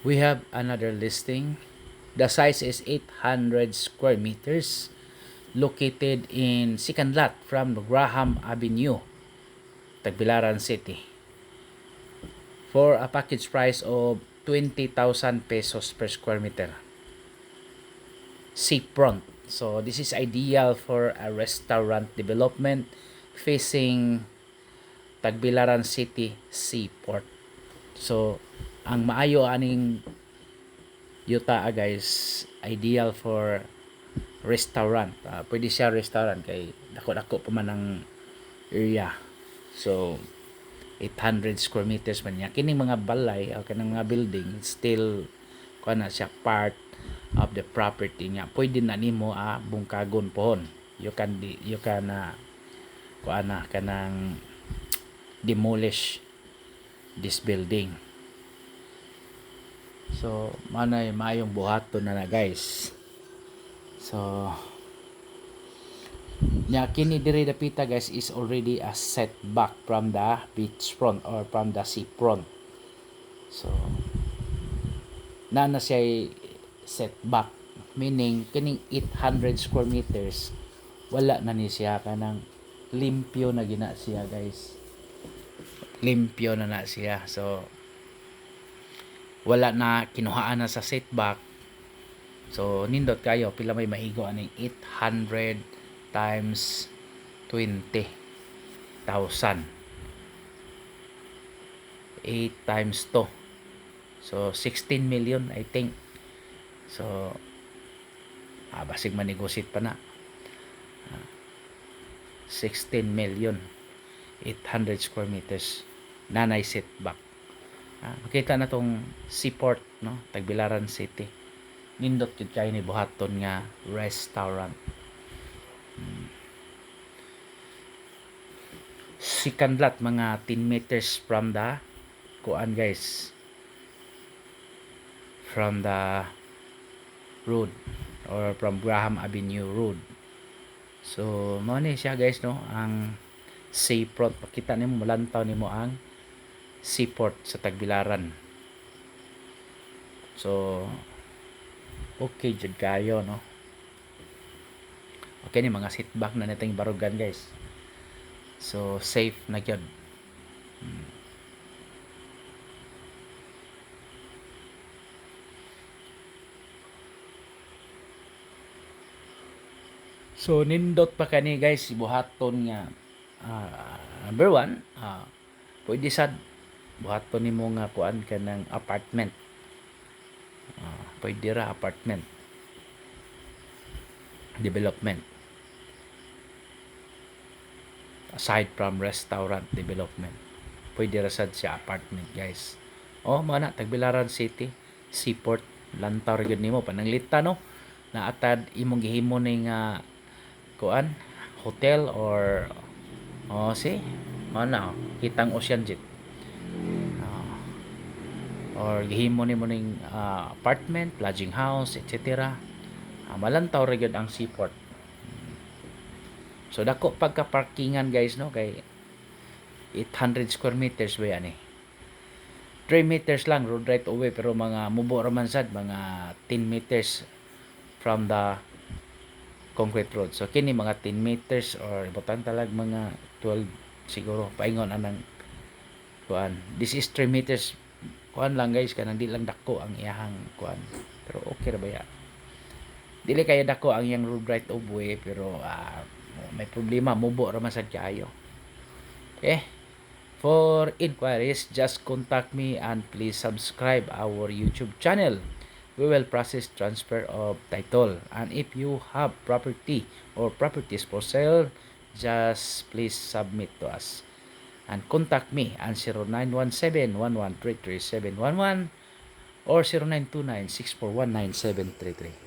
We have another listing. The size is 800 square meters, located in second lot from Graham Avenue, Tagbilaran City, for a package price of 20,000 pesos per square meter. Seafront. So this is ideal for a restaurant development facing Tagbilaran City Seaport. So ang maayo aning yuta guys, ideal for restaurant. Pwede siya restaurant kay dako-dako pa man ang area. So 800 square meters man niya. Kining mga balay o kanang mga building still kuha na siya part of the property niya. Pwede na nimo bungkagon pohon. You can kuha na kanang demolish this building. So manay mayong buhaton na guys. So nya kini diri dapita guys is already a setback from the beachfront or from the seafront. So na siya setback, meaning kining 800 square meters wala na ni siya kanang limpyo na gina siya guys. Limpyo na siya. So wala na kinuhaan na sa setback. So nindot kayo pila may maigo aning 800 times 20,000. 8 times 2. So 16 million I think. So basig manegosyate pa na. 16 million 800 square meters nanay setback. Makita na tong seaport, no, Tagbilaran City. Nindot jud kay ni buhaton nga restaurant. Second lot mga 10 meters from the kuan guys, from the road or from Graham Avenue Road. So mao ni siya guys, no, ang seaport. Makita nimo malantaw nimo ang seaport sa Tagbilaran. So okay jud kayo, no. Okay ni mga setback na nating barugan guys. So safe na gyud. So nindot pa kani guys buhaton nga number 1, pwede sad buhaton nimo nga kuan kanang apartment. Pwede ra apartment development aside from restaurant development. Pwede ra sad siya apartment guys. Mao na Tagbilaran City Seaport, lantaw gyud nimo pananglita, no, na atad imong gihimo ning kuan hotel or kitang Ocean Jet, or gihimo nimo ning apartment, lodging house, etc. Malantaw ra gyud ang seaport. So dako pagka parkingan guys, no, kay 800 square meters ba yan 3 meters lang road right away, pero mga mubo ra man sad mga 10 meters from the concrete road. So kini mga 10 meters or ibutan talag mga 12 siguro paingon anang kuan. This is 3 meters kuan lang guys, kanang di lang dako ang iyahang kuan, pero okay ra ba ya. Dili kaya dako ang iyang road right of way, pero may problema, mubo ra man sad kaayo. For inquiries, just contact me and please subscribe our YouTube channel. We will process transfer of title, and if you have property or properties for sale, just please submit to us and contact me on 0917-1133-711 or 0929-641-9733.